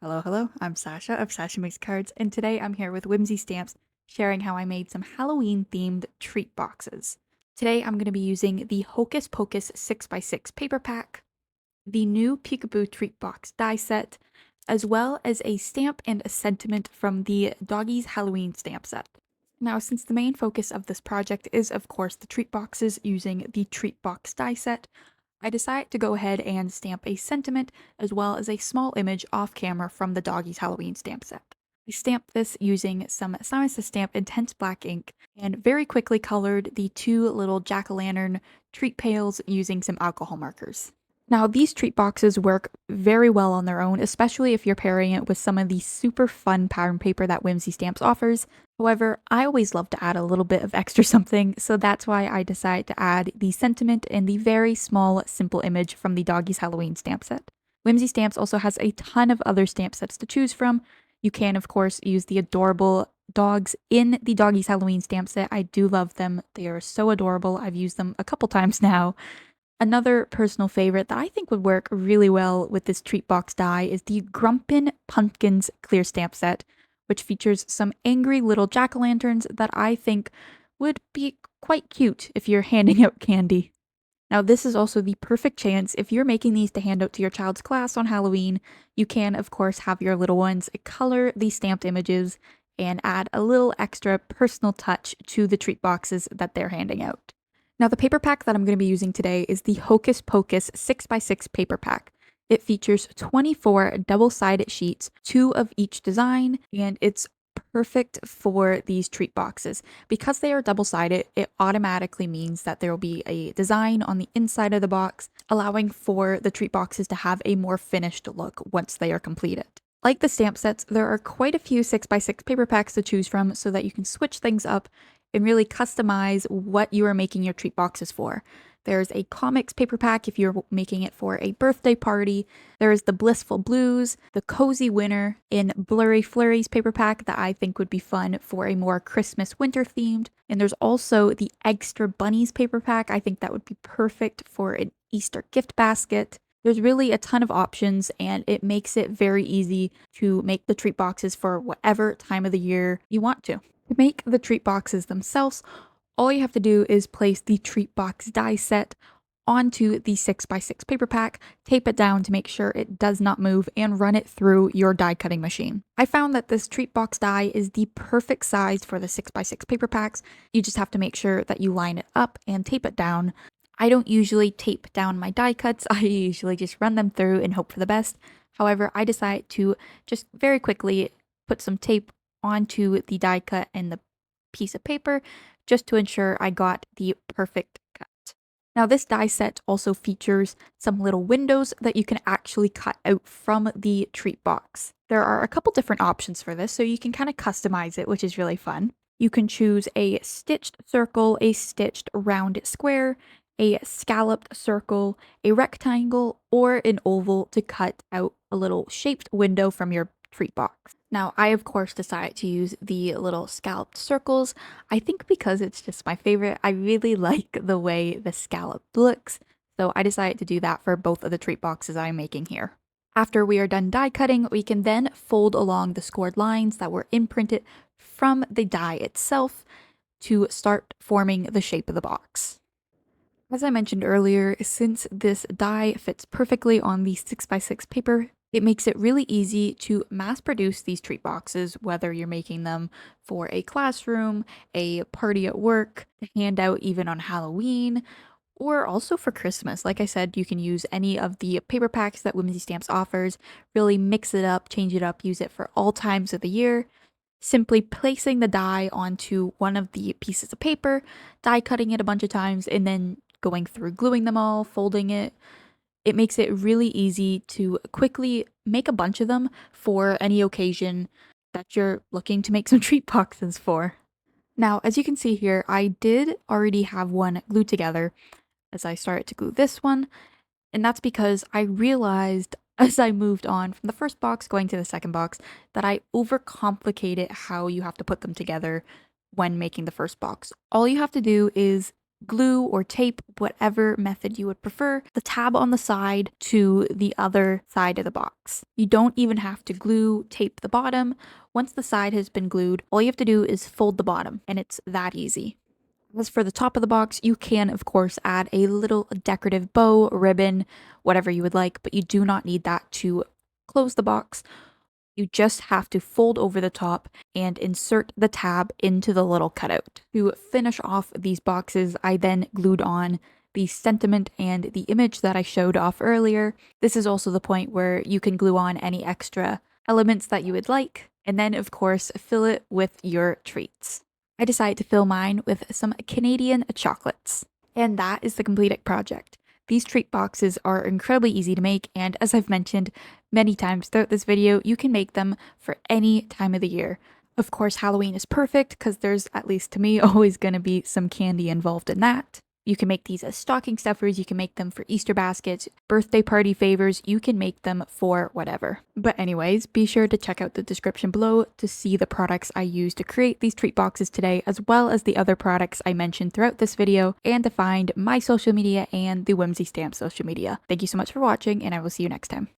Hello, hello. I'm Sasha of Sasha Makes Cards, and today I'm here with Whimsy Stamps, sharing how I made some Halloween-themed treat boxes. Today I'm going to be using the Hocus Pocus 6x6 paper pack, the new Peekaboo treat box die set, as well as a stamp and a sentiment from the Doggies Halloween stamp set. Now, since the main focus of this project is, of course, the treat boxes using the treat box die set, I decide to go ahead and stamp a sentiment as well as a small image off camera from the Doggies Halloween stamp set. I stamped this using some Sasha Stamp Intense Black ink and very quickly colored the two little jack-o'-lantern treat pails using some alcohol markers. Now, these treat boxes work very well on their own, especially if you're pairing it with some of the super fun pattern paper that Whimsy Stamps offers. However, I always love to add a little bit of extra something, so that's why I decided to add the sentiment and the very small, simple image from the Doggies Halloween stamp set. Whimsy Stamps also has a ton of other stamp sets to choose from. You can, of course, use the adorable dogs in the Doggies Halloween stamp set. I do love them. They are so adorable. I've used them a couple times now. Another personal favorite that I think would work really well with this treat box die is the Grumpin Pumpkins clear stamp set, which features some angry little jack-o'-lanterns that I think would be quite cute if you're handing out candy. Now, this is also the perfect chance if you're making these to hand out to your child's class on Halloween. You can, of course, have your little ones color these stamped images and add a little extra personal touch to the treat boxes that they're handing out. Now, the paper pack that I'm going to be using today is the Hocus Pocus 6x6 paper pack. It features 24 double-sided sheets, 2 of each design, and it's perfect for these treat boxes. Because they are double-sided, it automatically means that there will be a design on the inside of the box, allowing for the treat boxes to have a more finished look once they are completed. Like the stamp sets, there are quite a few 6x6 paper packs to choose from so that you can switch things up and really customize what you are making your treat boxes for. There's a comics paper pack if you're making it for a birthday party. There's the Blissful Blues, the Cozy Winter in Blurry Flurries paper pack that I think would be fun for a more Christmas winter themed. And there's also the Extra Bunnies paper pack. I think that would be perfect for an Easter gift basket. There's really a ton of options, and it makes it very easy to make the treat boxes for whatever time of the year you want to. To make the treat boxes themselves, all you have to do is place the treat box die set onto the 6x6 paper pack, tape it down to make sure it does not move, and run it through your die cutting machine. I found that this treat box die is the perfect size for the 6x6 paper packs. You just have to make sure that you line it up and tape it down. I don't usually tape down my die cuts. I usually just run them through and hope for the best. However, I decide to just very quickly put some tape onto the die cut and the piece of paper just to ensure I got the perfect cut. Now, this die set also features some little windows that you can actually cut out from the treat box. There are a couple different options for this, so you can kind of customize it, which is really fun. You can choose a stitched circle, a stitched round square, a scalloped circle, a rectangle, or an oval to cut out a little shaped window from your treat box. Now, I of course decided to use the little scalloped circles. I think because it's just my favorite, I really like the way the scallop looks, so I decided to do that for both of the treat boxes I'm making here. After we are done die cutting, we can then fold along the scored lines that were imprinted from the die itself to start forming the shape of the box. As I mentioned earlier, since this die fits perfectly on the 6x6 paper, it makes it really easy to mass produce these treat boxes, whether you're making them for a classroom, a party at work, to hand out even on Halloween, or also for Christmas. Like I said, you can use any of the paper packs that Whimsy Stamps offers, really mix it up, change it up, use it for all times of the year. Simply placing the die onto one of the pieces of paper, die cutting it a bunch of times, and then going through gluing them all, folding it. It makes it really easy to quickly make a bunch of them for any occasion that you're looking to make some treat boxes for. Now, as you can see here, I did already have one glued together as I started to glue this one, and that's because I realized as I moved on from the first box going to the second box that I overcomplicated how you have to put them together when making the first box. All you have to do is glue or tape, whatever method you would prefer, the tab on the side to the other side of the box. You don't even have to glue, tape the bottom. Once the side has been glued, all you have to do is fold the bottom, and it's that easy. As for the top of the box, you can, of course, add a little decorative bow, ribbon, whatever you would like, but you do not need that to close the box. You just have to fold over the top and insert the tab into the little cutout. To finish off these boxes, I then glued on the sentiment and the image that I showed off earlier. This is also the point where you can glue on any extra elements that you would like, and then, of course, fill it with your treats. I decided to fill mine with some Canadian chocolates. And that is the completed project. These treat boxes are incredibly easy to make, and as I've mentioned many times throughout this video, you can make them for any time of the year. Of course, Halloween is perfect because there's, at least to me, always going to be some candy involved in that. You can make these as stocking stuffers, you can make them for Easter baskets, birthday party favors, you can make them for whatever. But anyways, be sure to check out the description below to see the products I used to create these treat boxes today, as well as the other products I mentioned throughout this video, and to find my social media and the Whimsy Stamp social media. Thank you so much for watching, and I will see you next time.